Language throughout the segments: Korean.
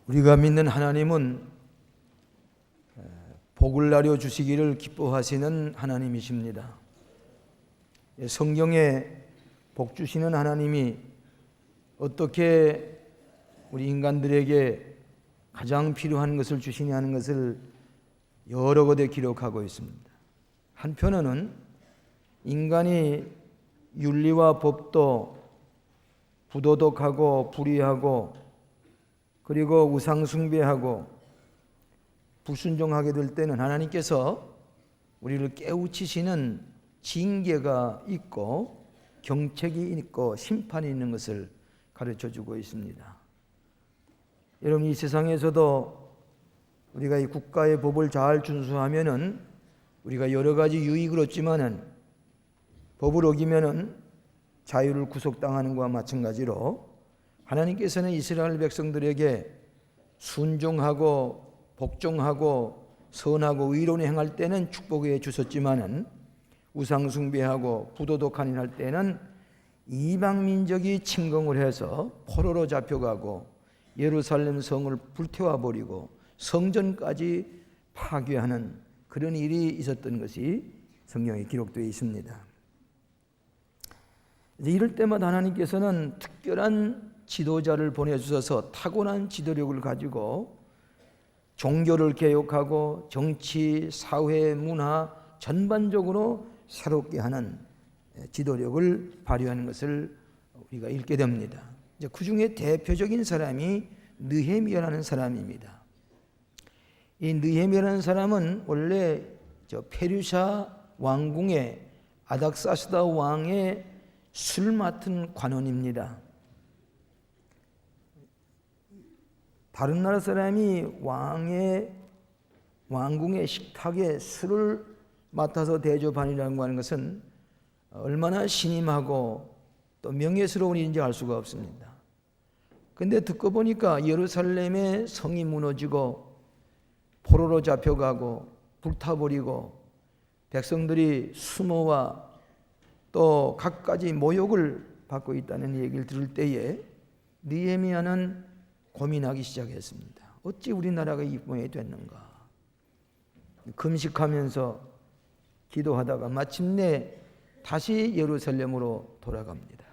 우리가 믿는 하나님은 복을 나려 주시기를 기뻐하시는 하나님이십니다. 성경에 복 주시는 하나님이 어떻게 우리 인간들에게 가장 필요한 것을 주시냐 하는 것을 여러 곳에 기록하고 있습니다. 한편으로는 인간이 윤리와 법도 부도덕하고 불의하고 그리고 우상숭배하고 불순종하게 될 때는 하나님께서 우리를 깨우치시는 징계가 있고 경책이 있고 심판이 있는 것을 가르쳐주고 있습니다. 여러분, 이 세상에서도 우리가 이 국가의 법을 잘 준수하면은 우리가 여러 가지 유익을 얻지만은 법을 어기면은 자유를 구속당하는 것과 마찬가지로 하나님께서는 이스라엘 백성들에게 순종하고 복종하고 선하고 의로운 행할 때는 축복해 주셨지만은 우상숭배하고 부도덕한 일 할 때는 이방 민족이 침공을 해서 포로로 잡혀가고 예루살렘 성을 불태워 버리고 성전까지 파괴하는 그런 일이 있었던 것이 성경에 기록되어 있습니다. 이럴 때마다 하나님께서는 특별한 지도자를 보내주셔서 타고난 지도력을 가지고 종교를 개혁하고 정치, 사회, 문화 전반적으로 새롭게 하는 지도력을 발휘하는 것을 우리가 읽게 됩니다. 이제 그 중에 대표적인 사람이 느헤미야라는 사람입니다. 이 느헤미야라는 사람은 원래 페르시아 왕궁의 아닥사스다 왕의 술 맡은 관원입니다. 다른 나라 사람이 왕궁의 식탁에 술을 맡아서 대접하니라고 하는 것은 얼마나 신임하고 또 명예스러운 일인지 알 수가 없습니다. 그런데 듣고 보니까 예루살렘의 성이 무너지고 포로로 잡혀가고 불타버리고 백성들이 수모와 또 갖가지 모욕을 받고 있다는 얘기를 들을 때에 느헤미야는 고민하기 시작했습니다. 어찌 우리나라가 이 모양이 됐는가? 금식하면서 기도하다가 마침내 다시 예루살렘으로 돌아갑니다.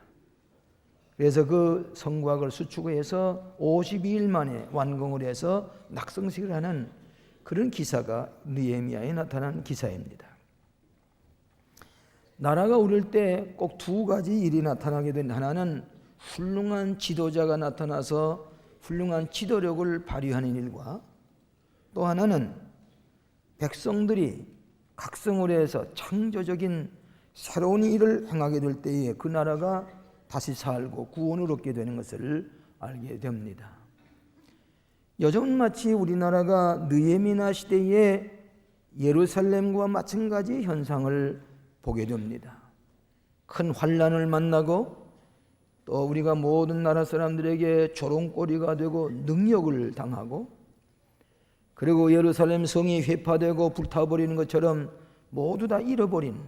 그래서 그 성곽을 수축해서 52일 만에 완공을 해서 낙성식을 하는 그런 기사가 느헤미야에 나타난 기사입니다. 나라가 오를 때 꼭 두 가지 일이 나타나게 된 하나는 훌륭한 지도자가 나타나서 훌륭한 지도력을 발휘하는 일과 또 하나는 백성들이 각성을 해서 창조적인 새로운 일을 행하게 될 때에 그 나라가 다시 살고 구원을 얻게 되는 것을 알게 됩니다. 요즘 마치 우리나라가 느헤미야 시대의 예루살렘과 마찬가지 현상을 보게 됩니다. 큰 환난을 만나고 또 우리가 모든 나라 사람들에게 조롱거리가 되고 능욕을 당하고 그리고 예루살렘 성이 회파되고 불타버리는 것처럼 모두 다 잃어버린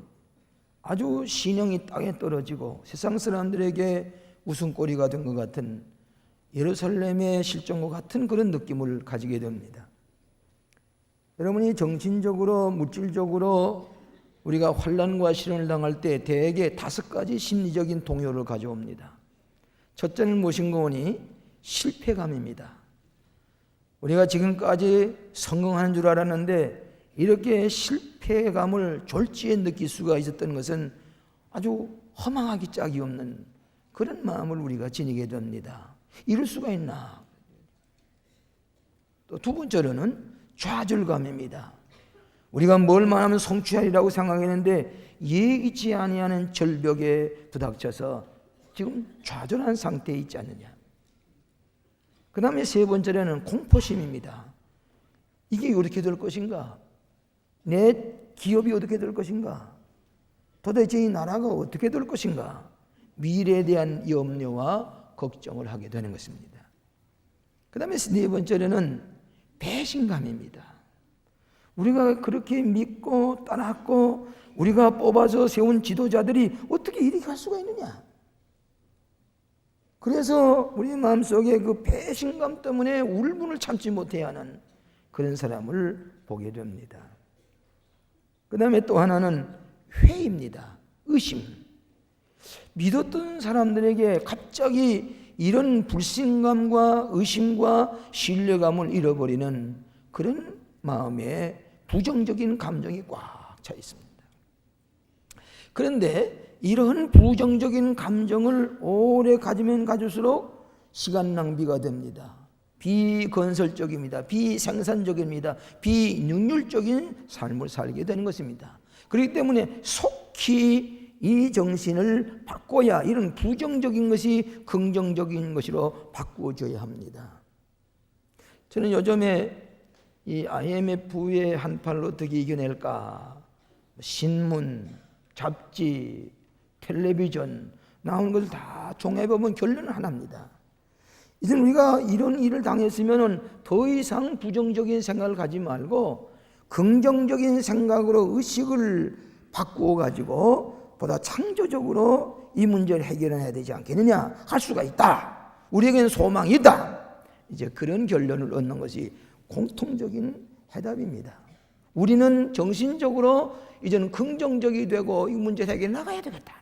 아주 신령이 땅에 떨어지고 세상 사람들에게 웃음거리가 된 것 같은 예루살렘의 실종과 같은 그런 느낌을 가지게 됩니다. 여러분이 정신적으로 물질적으로 우리가 환난과 시련을 당할 때 대개 5가지 심리적인 동요를 가져옵니다. 첫째는 무엇인가 하니 실패감입니다. 우리가 지금까지 성공하는 줄 알았는데 이렇게 실패감을 졸지에 느낄 수가 있었던 것은 아주 허망하기 짝이 없는 그런 마음을 우리가 지니게 됩니다. 이럴 수가 있나? 또 두 번째로는 좌절감입니다. 우리가 뭘만 하면 성취하리라고 생각했는데 예기치 아니하는 절벽에 부닥쳐서 지금 좌절한 상태에 있지 않느냐. 그 다음에 세 번째로는 공포심입니다. 이게 어떻게 될 것인가? 내 기업이 어떻게 될 것인가? 도대체 이 나라가 어떻게 될 것인가? 미래에 대한 염려와 걱정을 하게 되는 것입니다. 그 다음에 네 번째로는 배신감입니다. 우리가 그렇게 믿고 따랐고 우리가 뽑아서 세운 지도자들이 어떻게 이렇게 할 수가 있느냐? 그래서 우리 마음속에 그 배신감 때문에 울분을 참지 못해야 하는 그런 사람을 보게 됩니다. 그 다음에 또 하나는 회의입니다. 의심. 믿었던 사람들에게 갑자기 이런 불신감과 의심과 신뢰감을 잃어버리는 그런 마음에 부정적인 감정이 꽉 차 있습니다. 그런데 이런 부정적인 감정을 오래 가지면 가질수록 시간 낭비가 됩니다. 비건설적입니다. 비생산적입니다. 비능률적인 삶을 살게 되는 것입니다. 그렇기 때문에 속히 이 정신을 바꿔야 이런 부정적인 것이 긍정적인 것으로 바꾸어져야 합니다. 저는 요즘에 이 IMF의 한파를 어떻게 이겨낼까? 신문, 잡지, 텔레비전 나오는 것을 다 종합해보면 결론은 하나입니다. 이제 우리가 이런 일을 당했으면 더 이상 부정적인 생각을 가지 말고 긍정적인 생각으로 의식을 바꾸어 가지고 보다 창조적으로 이 문제를 해결해야 되지 않겠느냐 할 수가 있다. 우리에게는 소망이 있다. 이제 그런 결론을 얻는 것이 공통적인 해답입니다. 우리는 정신적으로 이제는 긍정적이 되고 이 문제 해결해 나가야 되겠다.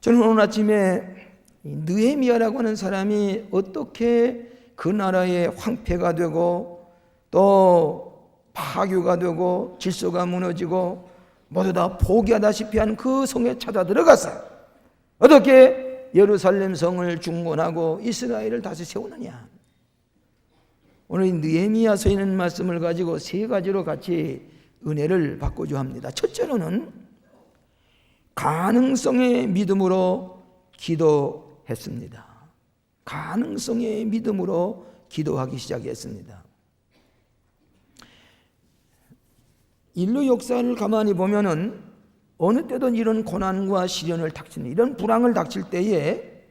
저는 오늘 아침에 느헤미야라고 하는 사람이 어떻게 그 나라의 황폐가 되고 또 파괴가 되고 질서가 무너지고 모두 다 포기하다시피 한 그 성에 찾아 들어갔어요. 어떻게 예루살렘 성을 중건하고 이스라엘을 다시 세우느냐. 오늘 느헤미야서에 있는 말씀을 가지고 세 가지로 같이 은혜를 받고자 합니다. 첫째로는 가능성의 믿음으로 기도했습니다. 가능성의 믿음으로 기도하기 시작했습니다. 인류 역사를 가만히 보면은 어느 때든 이런 고난과 시련을 닥치는 이런 불황을 닥칠 때에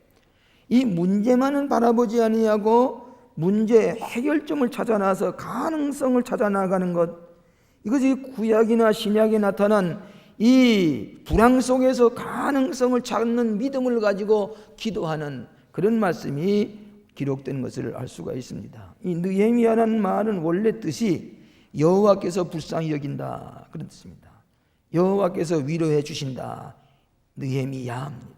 이 문제만은 바라보지 아니하고 문제 해결점을 찾아 나서 가능성을 찾아 나가는 것, 이것이 구약이나 신약에 나타난 이 불황 속에서 가능성을 찾는 믿음을 가지고 기도하는 그런 말씀이 기록된 것을 알 수가 있습니다. 이 느헤미야라는 말은 원래 뜻이 여호와께서 불쌍히 여긴다 그런 뜻입니다. 여호와께서 위로해 주신다. 느헤미야입니다.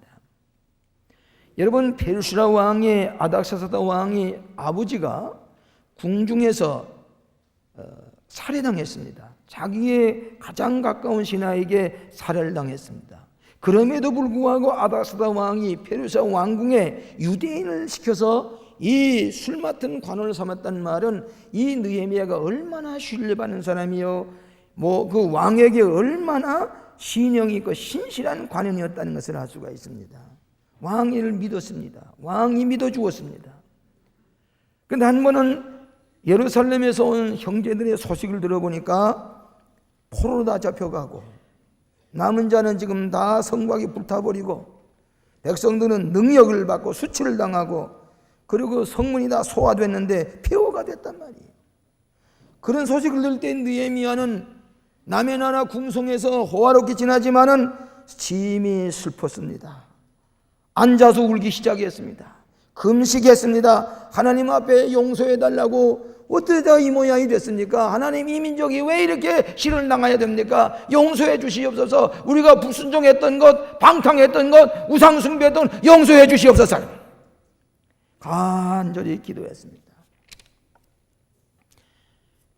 여러분, 페르시아 왕의 아닥사스다 왕이 아버지가 궁중에서 살해당했습니다. 자기의 가장 가까운 신하에게 살해를 당했습니다. 그럼에도 불구하고 아닥사스다 왕이 페르시아 왕궁에 유대인을 시켜서 이 술 맡은 관원을 삼았다는 말은 이 느헤미야가 얼마나 신뢰받는 사람이요, 그 왕에게 얼마나 신용이 있고 신실한 관원이었다는 것을 알 수가 있습니다. 왕이 이를 믿었습니다. 왕이 믿어 주었습니다. 그런데 한 번은 예루살렘에서 온 형제들의 소식을 들어보니까 포로로 다 잡혀가고 남은 자는 지금 다 성곽이 불타버리고 백성들은 능력을 받고 수치를 당하고 그리고 성문이 다 소화됐는데 폐허가 됐단 말이에요. 그런 소식을 들을 때 느헤미야는 남의 나라 궁성에서 호화롭게 지나지만은 심히 슬펐습니다. 앉아서 울기 시작했습니다. 금식했습니다. 하나님 앞에 용서해달라고. 어쩌다 이 모양이 됐습니까? 하나님, 이 민족이 왜 이렇게 시련을 당해야 됩니까? 용서해 주시옵소서. 우리가 불순종했던 것, 방탕했던 것, 우상숭배했던 것 용서해 주시옵소서. 간절히 기도했습니다.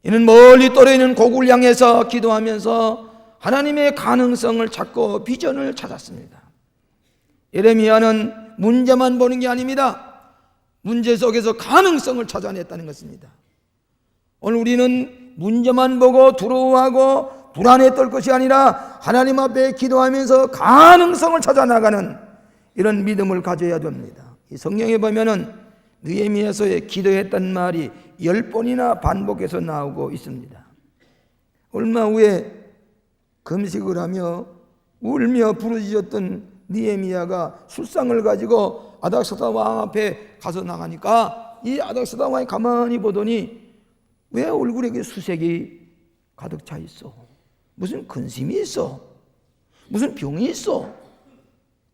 이는 멀리 떨어있는 고국을 향해서 기도하면서 하나님의 가능성을 찾고 비전을 찾았습니다. 예레미야는 문제만 보는 게 아닙니다. 문제 속에서 가능성을 찾아냈다는 것입니다. 오늘 우리는 문제만 보고 두려워하고 불안에 떨 것이 아니라 하나님 앞에 기도하면서 가능성을 찾아나가는 이런 믿음을 가져야 됩니다. 이 성경에 보면은 느헤미야서에 기도했다는 말이 10번이나 반복해서 나오고 있습니다. 얼마 후에 금식을 하며 울며 부르짖었던 느헤미야가 술상을 가지고 아닥사스다 왕 앞에 가서 나가니까 이 아닥사스다 왕이 가만히 보더니 왜 얼굴에 수색이 가득 차 있어? 무슨 근심이 있어? 무슨 병이 있어?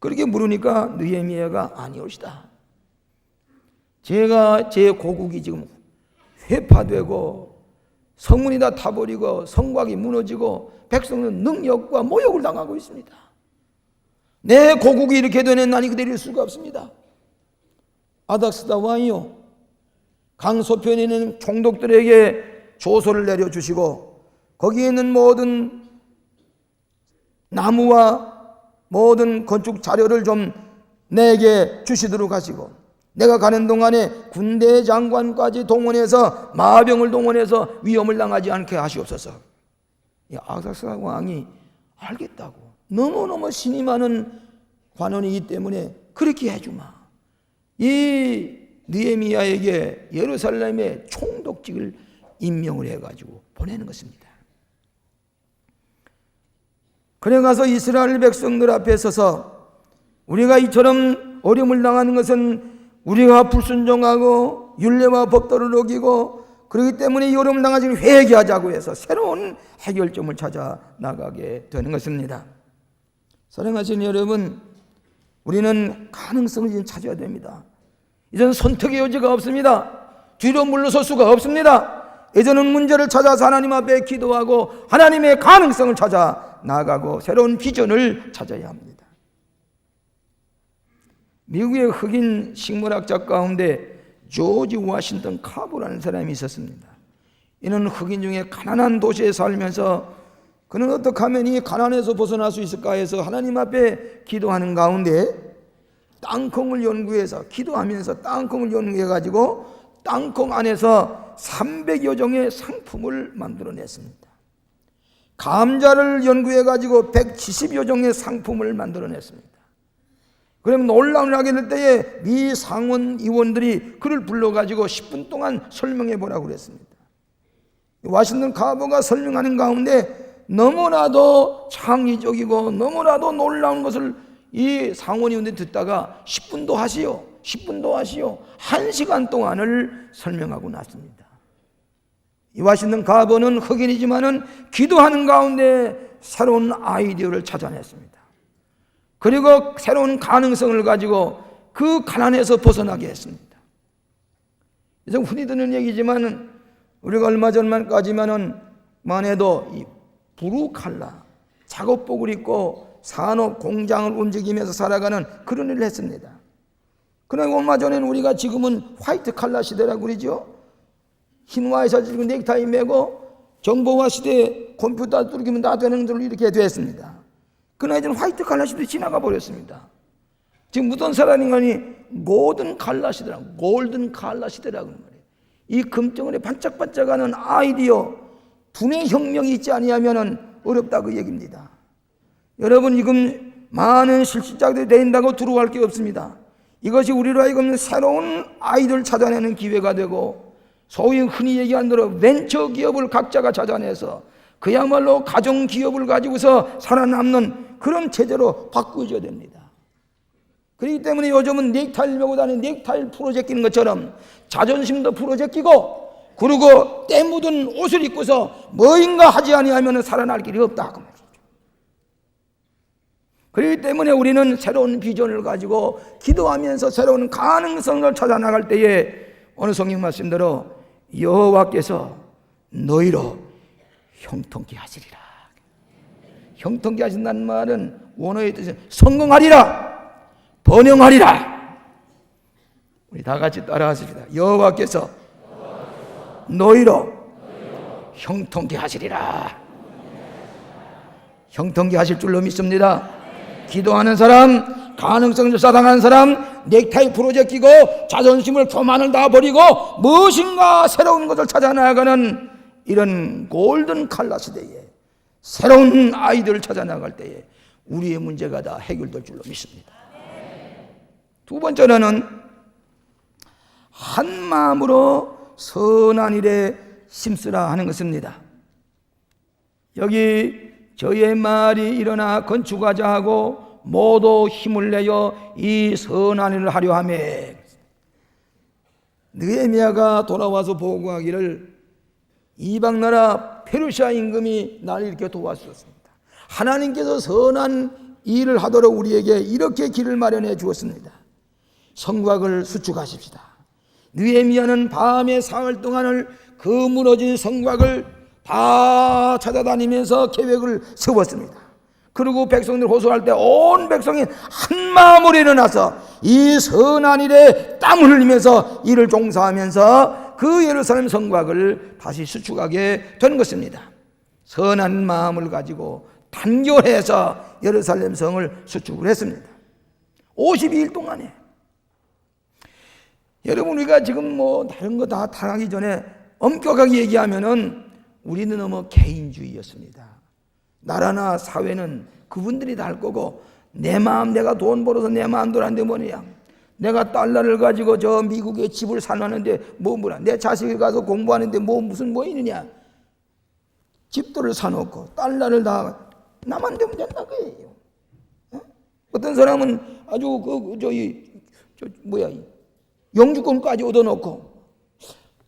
그렇게 물으니까 느헤미야가 아니올시다. 제가 제 고국이 지금 회파되고 성문이 다 타버리고 성곽이 무너지고 백성은 능력과 모욕을 당하고 있습니다. 내 고국이 이렇게 되는 난이 기다릴 수가 없습니다. 아닥스다 왕이요, 강소편에 있는 총독들에게 조서를 내려주시고 거기에 있는 모든 나무와 모든 건축 자료를 좀 내게 주시도록 하시고, 내가 가는 동안에 군대 장관까지 동원해서 마병을 동원해서 위험을 당하지 않게 하시옵소서. 아닥스다 왕이 알겠다고, 너무너무 신이 많은 관원이기 때문에 그렇게 해주마. 이 느헤미야에게 예루살렘의 총독직을 임명을 해가지고 보내는 것입니다. 그래 가서 이스라엘 백성들 앞에 서서 우리가 이처럼 어려움을 당하는 것은 우리가 불순종하고 율례와 법도를 어기고 그렇기 때문에 이 어려움을 당하지를 회개하자고 해서 새로운 해결점을 찾아 나가게 되는 것입니다. 사랑하시는 여러분, 우리는 가능성을 이제 찾아야 됩니다. 이제는 선택의 여지가 없습니다. 뒤로 물러설 수가 없습니다. 이제는 문제를 찾아서 하나님 앞에 기도하고 하나님의 가능성을 찾아 나가고 새로운 비전을 찾아야 합니다. 미국의 흑인 식물학자 가운데 조지 워싱턴 카보라는 사람이 있었습니다. 이는 흑인 중에 가난한 도시에 살면서 그는 어떻게 하면 이 가난에서 벗어날 수 있을까 해서 하나님 앞에 기도하는 가운데 땅콩을 연구해서 기도하면서 땅콩을 연구해가지고 땅콩 안에서 300여 종의 상품을 만들어냈습니다. 감자를 연구해가지고 170여 종의 상품을 만들어냈습니다. 그러면 놀라움을 하게 될 때에 미 상원 의원들이 그를 불러가지고 10분 동안 설명해 보라고 그랬습니다. 워싱턴 카보가 설명하는 가운데 너무나도 창의적이고 너무나도 놀라운 것을 이 상원 의원들이 듣다가 10분도 하시오, 10분도 하시오, 1시간 동안을 설명하고 났습니다. 이 워싱턴 카보는 흑인이지만은 기도하는 가운데 새로운 아이디어를 찾아냈습니다. 그리고 새로운 가능성을 가지고 그 가난에서 벗어나게 했습니다. 이제 흔히 듣는 얘기지만 우리가 얼마 전만까지만은 해도 이 브루칼라 작업복을 입고 산업 공장을 움직이면서 살아가는 그런 일을 했습니다. 그러나 얼마 전에는 우리가 지금은 화이트 칼라 시대라고 그러죠. 흰 와이셔츠 입고 넥타이 매고 정보화 시대에 컴퓨터 뚫기면 다 되는 대로 이렇게 됐습니다. 그러나 이제는 화이트 칼라 시대 지나가 버렸습니다. 지금 무슨 사람인가니 골든 칼라 시대라고, 골든 칼라 시대라고 하는 말이에요. 이 금덩어리 반짝반짝하는 아이디어, 두뇌 혁명이 있지 아니하면 어렵다 그 얘기입니다. 여러분, 지금 많은 실질자들이 된다고 두려워할 게 없습니다. 이것이 우리로 하여금 새로운 아이디어를 찾아내는 기회가 되고, 소위 흔히 얘기하는 대로 벤처 기업을 각자가 찾아내서 그야말로 가정 기업을 가지고서 살아남는 그런 체제로 바꾸어져야 됩니다. 그렇기 때문에 요즘은 넥타이를 메고 다니는 넥타이를 풀어제끼는 것처럼 자존심도 풀어제끼고, 그리고 때 묻은 옷을 입고서 뭐인가 하지 아니하면 살아날 길이 없다 그 말이죠. 그렇기 때문에 우리는 새로운 비전을 가지고 기도하면서 새로운 가능성을 찾아 나갈 때에 오늘 성경 말씀대로 여호와께서 너희로 형통케 하시리라. 형통케 하신다는 말은 원어의 뜻은 성공하리라, 번영하리라. 우리 다 같이 따라하십니다. 여호와께서 너희로 형통케 하시리라. 형통케 하실 줄로 믿습니다. 기도하는 사람, 가능성을 사랑하는 사람, 넥타이 풀어제끼고 자존심을 교만을 다 버리고 무엇인가 새로운 것을 찾아 나가는 이런 골든 칼라 시대에 새로운 아이들을 찾아 나갈 때에 우리의 문제가 다 해결될 줄로 믿습니다. 두 번째로는 한 마음으로 선한 일에 힘쓰라 하는 것입니다. 여기 저의 말이 일어나 건축하자 하고 모두 힘을 내어 이 선한 일을 하려 하며, 느헤미야가 돌아와서 보고하기를 이방나라 페르시아 임금이 나를 이렇게 도와주셨습니다. 하나님께서 선한 이 일을 하도록 우리에게 이렇게 길을 마련해 주었습니다. 성곽을 수축하십시다. 느헤미야는 밤에 사흘 동안을 그 무너진 성곽을 다 찾아다니면서 계획을 세웠습니다. 그리고 백성들 호소할 때 온 백성이 한마음으로 일어나서 이 선한 일에 땀을 흘리면서 이를 종사하면서 그 예루살렘 성곽을 다시 수축하게 된 것입니다. 선한 마음을 가지고 단결해서 예루살렘 성을 수축을 했습니다. 52일 동안에. 여러분, 우리가 지금 다른 거 다 당하기 전에 엄격하게 얘기하면은 우리는 너무 개인주의였습니다. 나라나 사회는 그분들이 다 할 거고, 내 마음, 내가 돈 벌어서 내 마음대로 하는데 뭐냐, 내가 달러를 가지고 저 미국에 집을 사놨는데 뭐라, 내 자식이 가서 공부하는데 무슨 있느냐, 집들을 사놓고 달러를 다 나만 되면 된다 그예요. 어떤 사람은 아주 영주권까지 얻어놓고,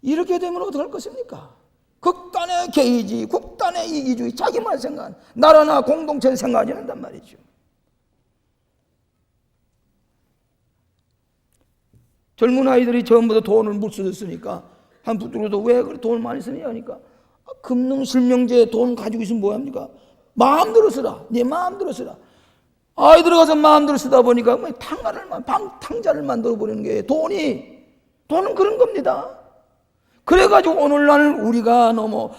이렇게 되면 어떡할 것입니까? 극단의 개의지, 극단의 이기주의, 자기만 생각, 나라나 공동체는 생각하지 않는단 말이죠. 젊은 아이들이 전부 다 돈을 못 쓰니까 한 붙들어도 왜 그렇게 돈을 많이 쓰냐 하니까, 금융실명제 돈 가지고 있으면 뭐합니까? 마음대로 쓰라, 네 마음대로 쓰라. 아이들 가서 마음대로 쓰다 보니까 탕자를 만들어 버리는 게 돈은 그런 겁니다. 그래가지고 오늘날 우리가 너무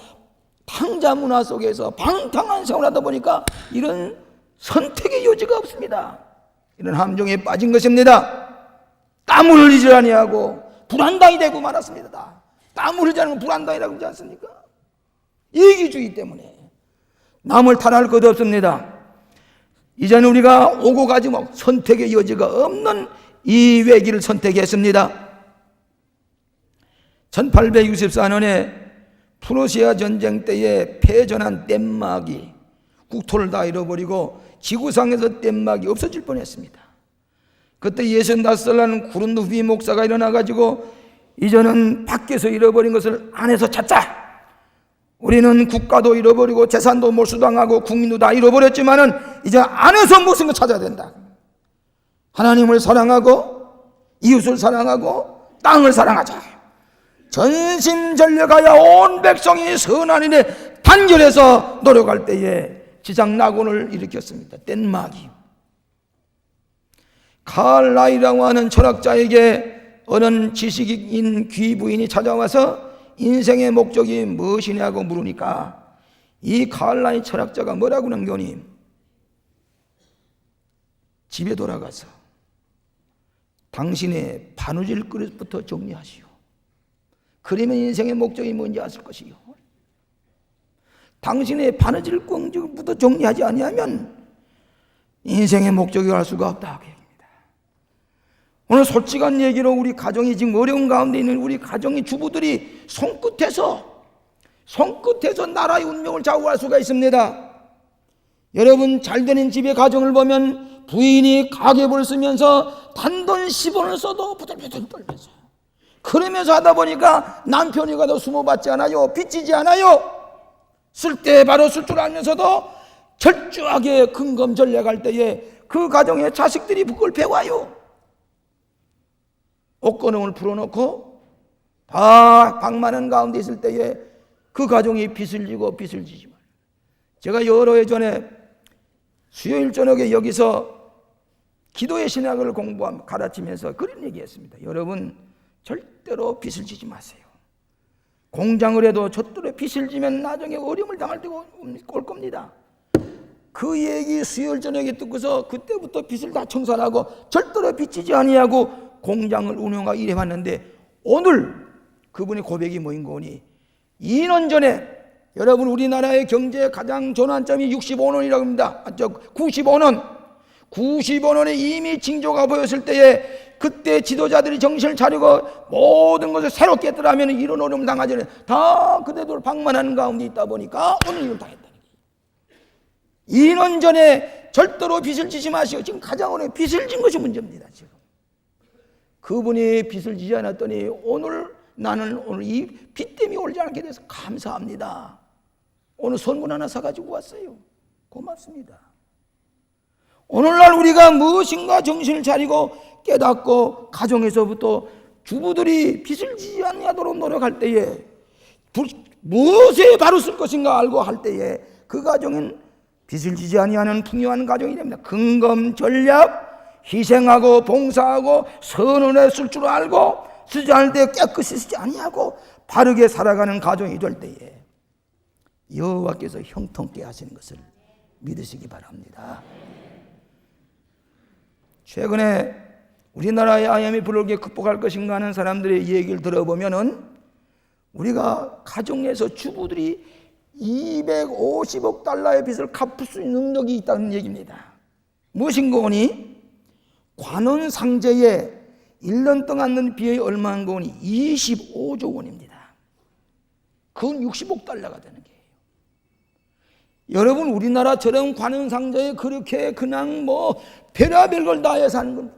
탕자 문화 속에서 방탕한 생활을 하다 보니까 이런 선택의 여지가 없습니다. 이런 함정에 빠진 것입니다. 땀을 흘리지 아니하고 불안당이 되고 말았습니다. 땀을 흘리지 않으면 불안당이라고 그러지 않습니까? 이기주의 때문에 남을 탓할 것 없습니다. 이제는 우리가 오고 가지 선택의 여지가 없는 이 외길을 선택했습니다. 1864년에 프로시아 전쟁 때에 패전한 덴마크이 국토를 다 잃어버리고 지구상에서 덴마크이 없어질 뻔했습니다. 그때 65살 나는 구른두비 목사가 일어나가지고, 이제는 밖에서 잃어버린 것을 안에서 찾자. 우리는 국가도 잃어버리고 재산도 몰수당하고 국민도 다 잃어버렸지만은 이제 안에서 무슨 거 찾아야 된다. 하나님을 사랑하고 이웃을 사랑하고 땅을 사랑하자. 전심전력하여 온 백성이 선한 일에 단결해서 노력할 때에 지상낙원을 일으켰습니다. 덴마크이. 칼라이라고 하는 철학자에게 어느 지식인 귀부인이 찾아와서 인생의 목적이 무엇이냐고 물으니까, 이 칼라이 철학자가 뭐라고 하는 거니, 집에 돌아가서 당신의 바느질 그릇부터 정리하시오. 그러면 인생의 목적이 뭔지 아실 것이요. 당신의 바느질 꽁지부터 정리하지 아니하면 인생의 목적이 알 수가 없다. 오늘 솔직한 얘기로 우리 가정이 지금 어려운 가운데 있는 우리 가정의 주부들이 손끝에서 나라의 운명을 좌우할 수가 있습니다. 여러분, 잘 되는 집의 가정을 보면 부인이 가계부를 쓰면서 단돈 10원을 써도 부들부들 떨면서, 그러면서 하다 보니까 남편이 가도 수모받지 않아요. 빚지지 않아요. 쓸 때 바로 쓸 줄 알면서도 철저하게 근검전략할 때에 그 가정의 자식들이 그걸 배워요. 옷걸음을 풀어놓고 다 방만한 가운데 있을 때에 그 가정이 빚을 지고 빚을 지지만, 제가 여러 해 전에 수요일 저녁에 여기서 기도의 신학을 가르치면서 그런 얘기했습니다. 여러분, 절대로 빚을 지지 마세요. 공장을 해도 절대로 빚을 지면 나중에 어려움을 당할 때가 올 겁니다. 그 얘기 수요일 저녁에 듣고서 그때부터 빚을 다 청산하고 절대로 빚지지 아니하고 공장을 운영하고 일해봤는데, 오늘 그분의 고백이 뭐인 거니, 2년 전에 여러분 우리나라의 경제의 가장 전환점이 65년이라고 합니다. 95년에 이미 징조가 보였을 때에 그때 지도자들이 정신을 차리고 모든 것을 새롭게 했더라면 이런 어려움을 당하지 않아요. 다 그대들 방만하는 가운데 있다 보니까 오늘 이걸 당했다는 거예요. 2년 전에 절대로 빚을 지지 마시고, 지금 가장 오래 빚을 진 것이 문제입니다. 지금 그분이 빚을 지지 않았더니 나는 오늘 이 빚 때문에 올지 않게 돼서 감사합니다. 오늘 선물 하나 사가지고 왔어요. 고맙습니다. 오늘날 우리가 무엇인가 정신을 차리고 깨닫고 가정에서부터 주부들이 빚을 지지 아니하도록 노력할 때에, 무엇에 바로 쓸 것인가 알고 할 때에 그 가정은 빚을 지지 아니하는 풍요한 가정이 됩니다. 근검전략, 희생하고 봉사하고 선언에 쓸 줄 알고 쓰지 않을 때 깨끗이 쓰지 아니하고 바르게 살아가는 가정이 될 때에 여호와께서 형통케 하시는 것을 믿으시기 바랍니다. 최근에 우리나라의 IMF 불황을 극복할 것인가 하는 사람들의 얘기를 들어보면은 우리가 가정에서 주부들이 250억 달러의 빚을 갚을 수 있는 능력이 있다는 얘기입니다. 무엇인가 하니 관원 상제에 1년 동안 는 비용이 얼마인가 하니 25조 원입니다. 그건 60억 달러가 되는 거예요. 여러분, 우리나라처럼 관원 상제에 그렇게 그냥 별의별 걸 다 해서 하는 건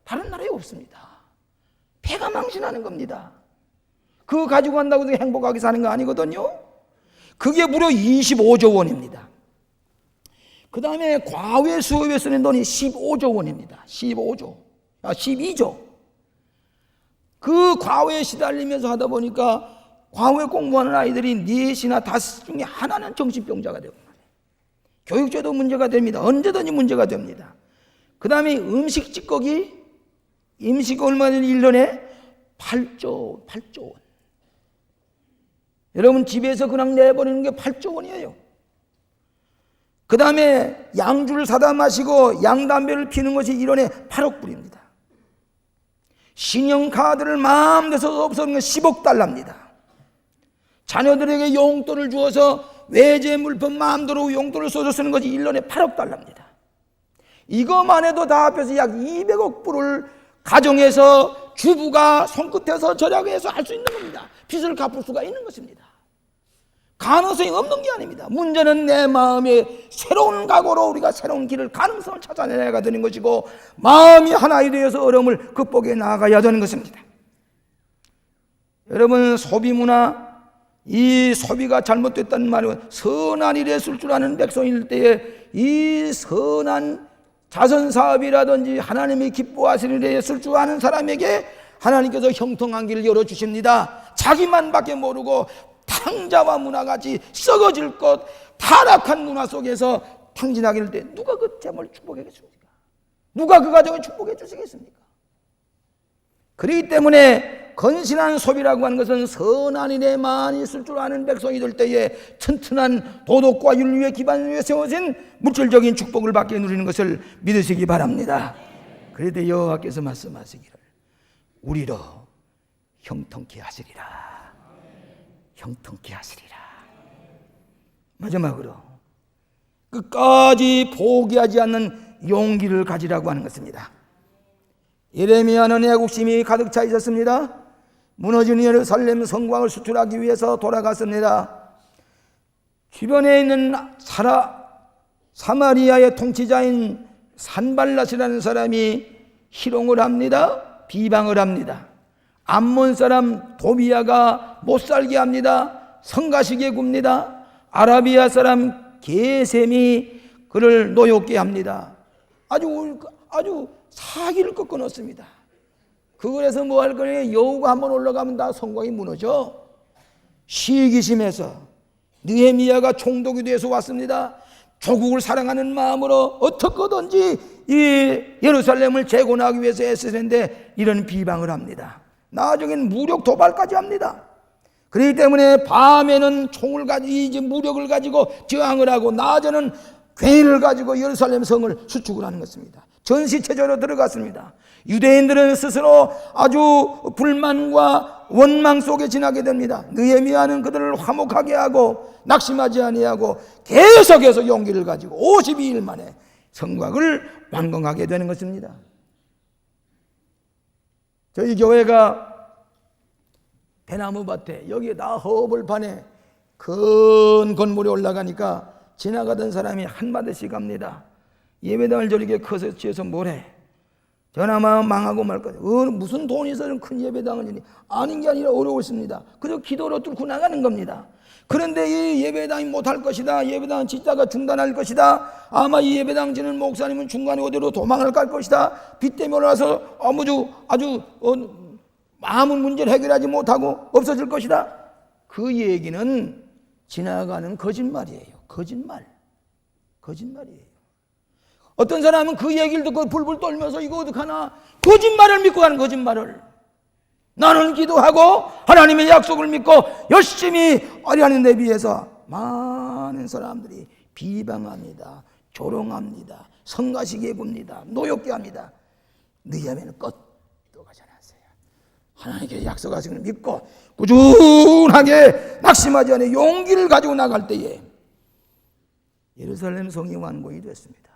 다른 나라에 없습니다. 배가 망신하는 겁니다. 그거 가지고 간다고 해서 행복하게 사는 거 아니거든요. 그게 무려 25조 원입니다. 그 다음에 과외 수업에 쓰는 돈이 15조 원입니다. 12조. 그 과외에 시달리면서 하다 보니까 과외 공부하는 아이들이 4이나 5 중에 하나는 정신병자가 되고 말이에요. 교육제도 문제가 됩니다. 언제든지 문제가 됩니다. 그 다음에 음식 찌꺼기, 임시가 얼마 전에 1년에 8조 원. 여러분, 집에서 그냥 내버리는 게 8조 원이에요. 그 다음에 양주를 사다 마시고 양담배를 피는 것이 1년에 8억 불입니다. 신용카드를 마음대로 없애는 건 10억 달러입니다. 자녀들에게 용돈을 주어서 외제 물품 마음대로 용돈을 써서 쓰는 것이 1년에 8억 달러입니다. 이것만 해도 다 합해서 약 200억 불을 가정에서 주부가 손끝에서 절약해서 할 수 있는 겁니다. 빚을 갚을 수가 있는 것입니다. 가능성이 없는 게 아닙니다. 문제는 내 마음의 새로운 각오로 우리가 새로운 길을, 가능성을 찾아내야 되는 것이고, 마음이 하나에 대해서 어려움을 극복해 나아가야 되는 것입니다. 여러분, 소비문화, 이 소비가 잘못됐다는 말은 선한 일에 쓸 줄 아는 백성일 때에 이 선한 자선사업이라든지 하나님이 기뻐하시는 일에 쓸 줄 아는 사람에게 하나님께서 형통한 길을 열어주십니다. 자기만 밖에 모르고 탕자와 문화같이 썩어질 것, 타락한 문화 속에서 탕진하게 될 때 누가 그 재물을 축복해 주겠습니까? 누가 그 가정을 축복해 주시겠습니까? 그렇기 때문에 건실한 소비라고 하는 것은 선한 일에 많이 쓸 줄 아는 백성이 될 때에 튼튼한 도덕과 윤리의 기반 위에 세워진 물질적인 축복을 받게 누리는 것을 믿으시기 바랍니다. 그럴 때 여호와께서 말씀하시기를 우리로 형통케 하시리라. 형통케 하시리라. 마지막으로 끝까지 포기하지 않는 용기를 가지라고 하는 것입니다. 예레미야는 애국심이 가득 차 있었습니다. 무너진 예루살렘 성곽을 수출하기 위해서 돌아갔습니다. 주변에 있는 사마리아의 통치자인 산발랏이라는 사람이 희롱을 합니다. 비방을 합니다. 암몬 사람 도비야가 못살게 합니다. 성가시게 굽니다. 아라비아 사람 게셈이 그를 노엽게 합니다. 아주 사기를 꺾어 놓습니다. 그래서 뭐 할 거냐, 여우가 한번 올라가면 다 성곽이 무너져. 시기심에서 느헤미야가 총독이 돼서 왔습니다. 조국을 사랑하는 마음으로 어떻게든지 이 예루살렘을 재건하기 위해서 애쓰는데 이런 비방을 합니다. 나중엔 무력 도발까지 합니다. 그렇기 때문에 밤에는 총을 가지고 이제 무력을 가지고 저항을 하고, 낮에는 괴를 가지고 예루살렘 성을 수축을 하는 것입니다. 전시체제로 들어갔습니다. 유대인들은 스스로 아주 불만과 원망 속에 지나게 됩니다. 느헤미야는 그들을 화목하게 하고 낙심하지 아니하고 계속해서 용기를 가지고 52일 만에 성곽을 완공하게 되는 것입니다. 저희 교회가 대나무밭에, 여기에 허벌판에 큰 건물이 올라가니까 지나가던 사람이 한마디씩 합니다. 예배당을 저렇게 커서 지어서 뭐래? 전하마 망하고 말 거냐. 무슨 돈이 있어서 큰 예배당을 지니 아닌 게 아니라 어려웠습니다. 그저 기도로 뚫고 나가는 겁니다. 그런데 이 예배당이 못할 것이다, 예배당 짓다가 중단할 것이다, 아마 이 예배당 지는 목사님은 중간에 어디로 도망을 갈 것이다, 빚 때문에 올라서 아주 아무 문제를 해결하지 못하고 없어질 것이다. 그 얘기는 지나가는 거짓말이에요. 거짓말이에요. 어떤 사람은 그 얘기를 듣고 불불 떨면서 이거 어떡하나, 거짓말을 믿고 가는 거짓말을. 나는 기도하고 하나님의 약속을 믿고 열심히 하려는 데 비해서 많은 사람들이 비방합니다, 조롱합니다, 성가시게 굽니다, 노엽게 합니다. 너희 하면은 끝도 가지 않았어요. 하나님께 약속하신 걸 믿고 꾸준하게 낙심하지 않아 용기를 가지고 나갈 때에 예루살렘 성이 완공이 됐습니다.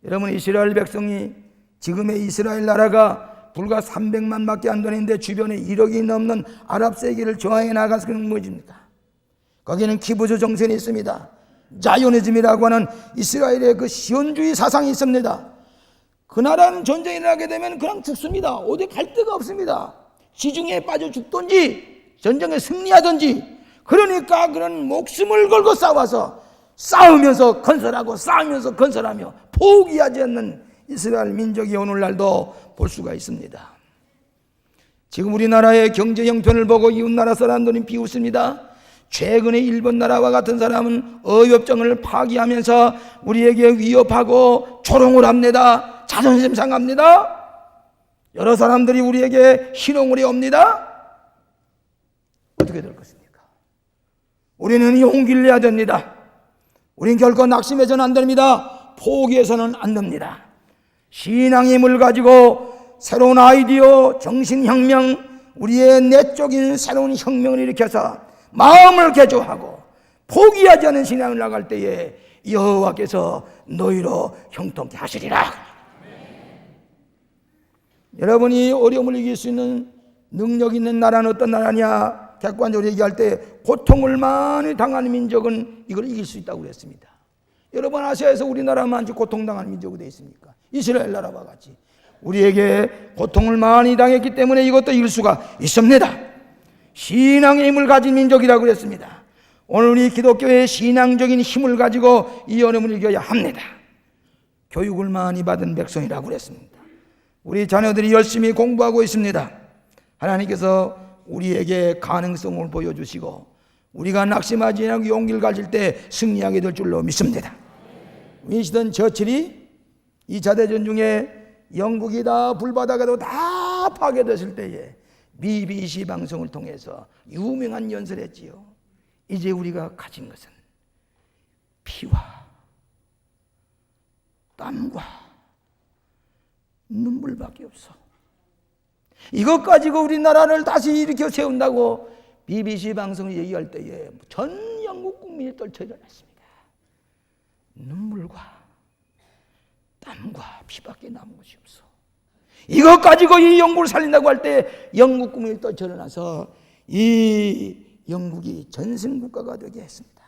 여러분, 이스라엘 백성이, 지금의 이스라엘 나라가 불과 300만 밖에 안 되는데 주변에 1억이 넘는 아랍 세계를 저항해 나가서 그런 것입니까? 거기는 키부즈 정신이 있습니다. 자이오니즘이라고 하는 이스라엘의 그 시온주의 사상이 있습니다. 그 나라는 전쟁이 나게 되면 그냥 죽습니다. 어디 갈 데가 없습니다. 지중해에 빠져 죽든지 전쟁에 승리하든지. 그러니까 그런 목숨을 걸고 싸우면서 건설하며 포기하지 않는 이스라엘 민족이 오늘날도 볼 수가 있습니다. 지금 우리나라의 경제 형편을 보고 이웃나라 사람들은 비웃습니다. 최근에 일본 나라와 같은 사람은 어협정을 파기하면서 우리에게 위협하고 조롱을 합니다. 자존심 상합니다. 여러 사람들이 우리에게 희롱을 해옵니다. 어떻게 될 것입니까? 우리는 용기를 내야 됩니다. 우린 결코 낙심해서는 안 됩니다. 포기해서는 안 됩니다. 신앙의 힘을 가지고 새로운 아이디어, 정신혁명, 우리의 내적인 새로운 혁명을 일으켜서 마음을 개조하고 포기하지 않은 신앙을 나갈 때에 여호와께서 너희로 형통케 하시리라. 여러분이 어려움을 이길 수 있는 능력 있는 나라는 어떤 나라냐? 객관적으로 얘기할 때 고통을 많이 당하는 민족은 이걸 이길 수 있다고 그랬습니다. 여러분, 아시아에서 우리나라만 고통당하는 민족이 되어 있습니까? 이스라엘 나라와 같이 우리에게 고통을 많이 당했기 때문에 이것도 이길 수가 있습니다. 신앙의 힘을 가진 민족이라고 그랬습니다. 오늘 우리 기독교의 신앙적인 힘을 가지고 이 어려움을 이겨야 합니다. 교육을 많이 받은 백성이라고 그랬습니다. 우리 자녀들이 열심히 공부하고 있습니다. 하나님께서 우리에게 가능성을 보여주시고 우리가 낙심하지 않고 용기를 가질 때 승리하게 될 줄로 믿습니다. 윈스턴 처칠이 2차 대전 중에 영국이 다 불바다가도 다 파괴됐을 때에 BBC 방송을 통해서 유명한 연설을 했지요. 이제 우리가 가진 것은 피와 땀과 눈물밖에 없어. 이것 가지고 우리나라를 다시 일으켜 세운다고 BBC 방송을 얘기할 때에 전 영국 국민이 떨쳐 일어났습니다. 눈물과 땀과 피밖에 남은 것이 없어. 이것 가지고 이 영국을 살린다고 할 때 영국 국민이 떨쳐 일어나서 이 영국이 전승국가가 되게 했습니다.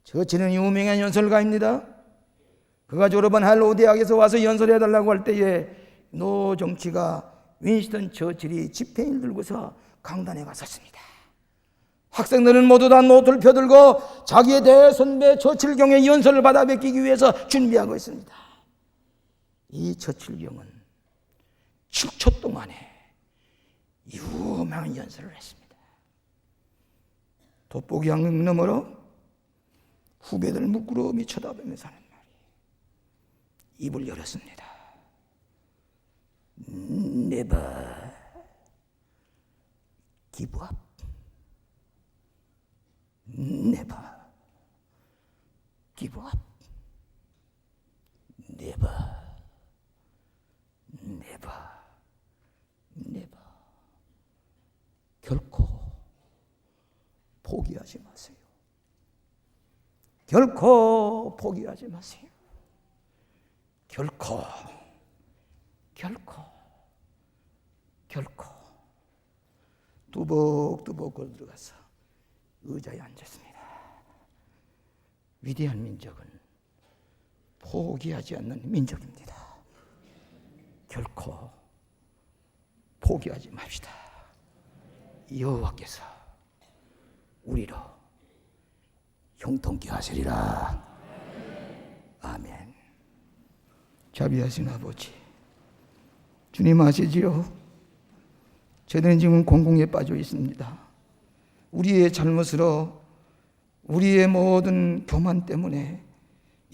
처칠은 유명한 연설가입니다. 그가 졸업한 할로우 대학에서 와서 연설해달라고 할 때에 노 정치가 윈스턴 처칠이 집회를 들고서 강단에 갔었습니다. 학생들은 모두 다 노트를 펴들고 자기의 대선배 처칠경의 연설을 받아 뵙기 위해서 준비하고 있습니다. 이 처칠경은 7초 동안에 유명한 연설을 했습니다. 돋보기 안경 너머로 후배들 무끄러미 쳐다보면서 하는 말이, 입을 열었습니다. Never give up. Never give up. Never, never, never. 결코 포기하지 마세요. 결코 포기하지 마세요. 결코 뚜벅뚜벅 걸어 들어가서 의자에 앉았습니다. 위대한 민족은 포기하지 않는 민족입니다. 결코 포기하지 맙시다. 여호와께서 우리로 형통케 하시리라. 아멘. 자비하신 아버지, 주님 아시지요? 저는 지금 공공에 빠져 있습니다. 우리의 잘못으로, 우리의 모든 교만 때문에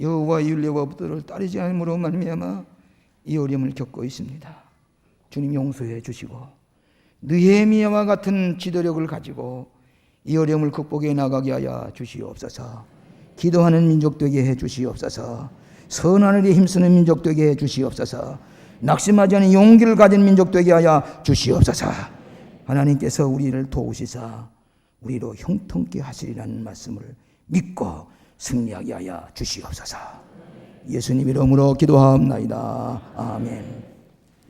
여호와의 율례와 법도를 따르지 않음으로 말미암아 이 어려움을 겪고 있습니다. 주님 용서해 주시고 느헤미야와 같은 지도력을 가지고 이 어려움을 극복해 나가게 하여 주시옵소서. 기도하는 민족 되게 해 주시옵소서. 선한 일에 힘쓰는 민족 되게 해 주시옵소서. 낙심하지 않은 용기를 가진 민족 되게 하여 주시옵소서. 하나님께서 우리를 도우시사 우리로 형통케 하시리라는 말씀을 믿고 승리하게 하여 주시옵소서. 예수님 이름으로 기도하옵나이다. 아멘.